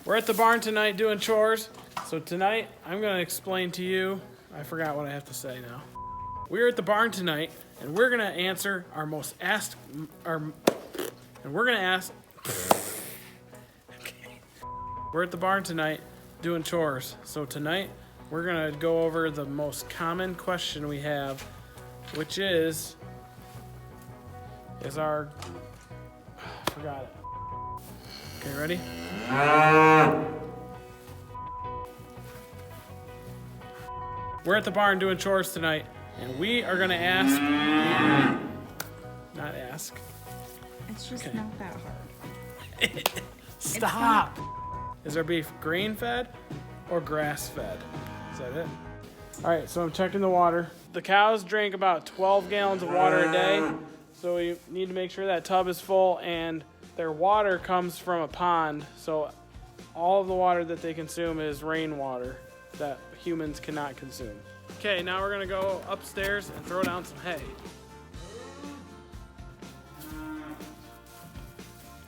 We're at the barn tonight doing chores. So tonight, I'm gonna explain to you, I forgot what I have to say now. We're at the barn tonight, and we're gonna answer our most asked, and we're gonna ask, okay. We're at the barn tonight doing chores. So tonight, we're gonna go over the most common question we have, which is our, forgot it. Okay, ready? We're at the barn doing chores tonight, and we are gonna ask, not ask. It's just not that hard. Stop! Is our beef grain-fed or grass-fed? Is that it? All right, so I'm checking the water. The cows drink about 12 gallons of water a day, so we need to make sure that tub is full, and their water comes from a pond, so all of the water that they consume is rainwater that humans cannot consume. Okay, now we're gonna go upstairs and throw down some hay.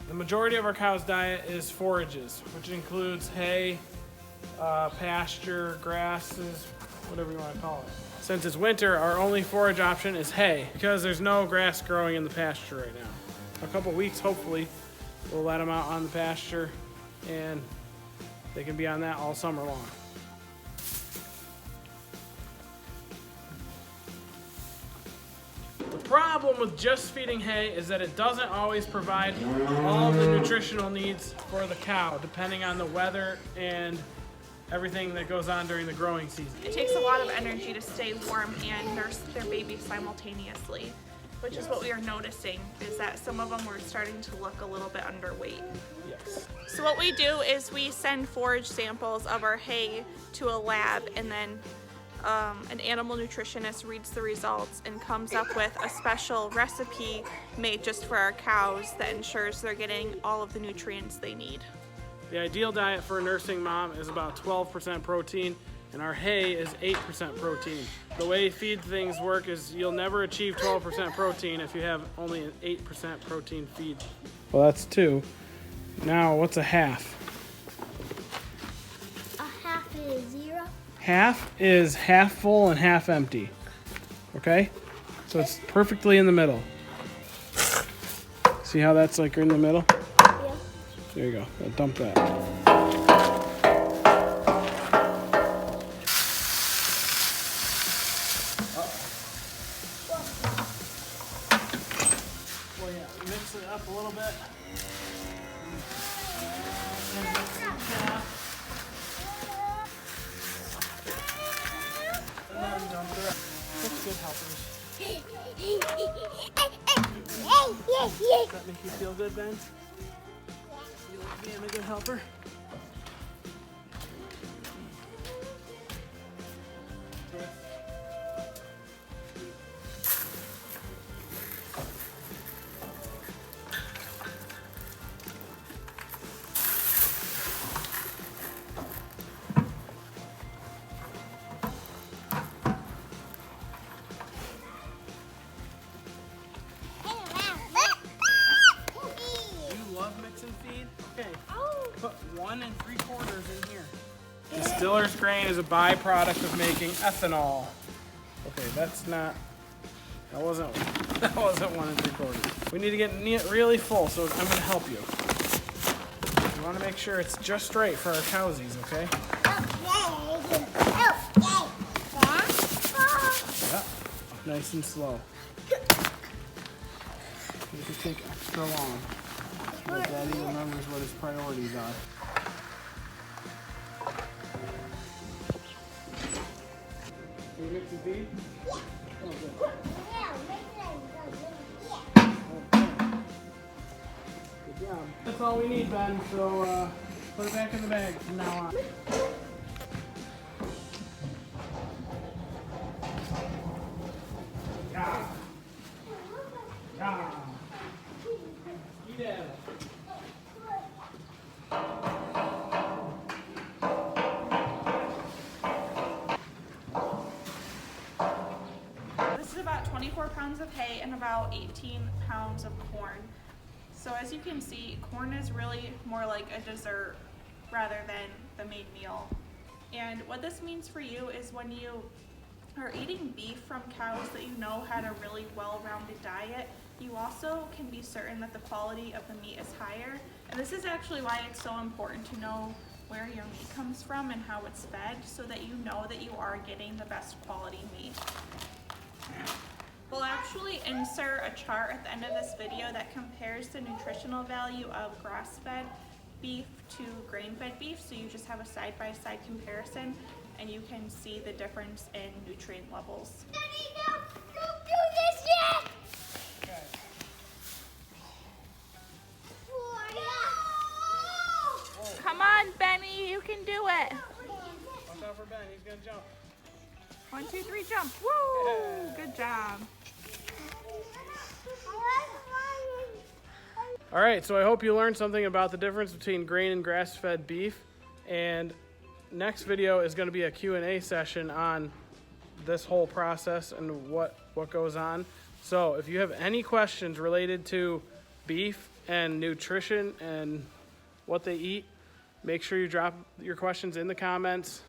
The majority of our cow's diet is forages, which includes hay, pasture, grasses, whatever you want to call it. Since it's winter, our only forage option is hay because there's no grass growing in the pasture right now. A couple weeks, hopefully, we'll let them out on the pasture and they can be on that all summer long. The problem with just feeding hay is that it doesn't always provide all of the nutritional needs for the cow, depending on the weather and everything that goes on during the growing season. It takes a lot of energy to stay warm and nurse their baby simultaneously, which is what we are noticing, is that some of them were starting to look a little bit underweight. Yes. So what we do is we send forage samples of our hay to a lab, and then an animal nutritionist reads the results and comes up with a special recipe made just for our cows that ensures they're getting all of the nutrients they need. The ideal diet for a nursing mom is about 12% protein, and our hay is 8% protein. The way feed things work is you'll never achieve 12% protein if you have only an 8% protein feed. Well, that's 2. Now, what's a half? A half is 0. Half is half full and half empty. Okay? So it's perfectly in the middle. See how that's like in the middle? Yeah. There you go. Now dump that. Well, yeah, mix it up a little bit. Such good helpers. Does that make you feel good, Ben? You like being a good helper? Okay, put 1 3/4 in here. Distiller's grain is a byproduct of making ethanol. Okay, that wasn't 1 3/4. We need to get really full, so I'm gonna help you. We wanna make sure it's just right for our cowsies, okay? Yep, nice and slow. You can take extra long. So that Daddy remembers what his priorities are. Can you mix and feed? Yeah. Oh, good. Good job. That's all we need, Ben. So put it back in the bag from now on. Yeah. Yeah. Eat it. This is about 24 pounds of hay and about 18 pounds of corn. So as you can see, corn is really more like a dessert rather than the main meal. And what this means for you is when you are eating beef from cows that you know had a really well-rounded diet, you also can be certain that the quality of the meat is higher. And this is actually why it's so important to know where your meat comes from and how it's fed, so that you know that you are getting the best quality meat. We'll actually insert a chart at the end of this video that compares the nutritional value of grass-fed beef to grain-fed beef, so you just have a side-by-side comparison and you can see the difference in nutrient levels. Daddy, no, don't do this yet! Okay. No! Come on, Benny, you can do it. Watch out for Ben, he's gonna jump. 1, 2, 3, jump. Woo! Yeah. Good job. All right, so I hope you learned something about the difference between grain and grass-fed beef. And next video is going to be a Q&A session on this whole process and what goes on. So if you have any questions related to beef and nutrition and what they eat, make sure you drop your questions in the comments.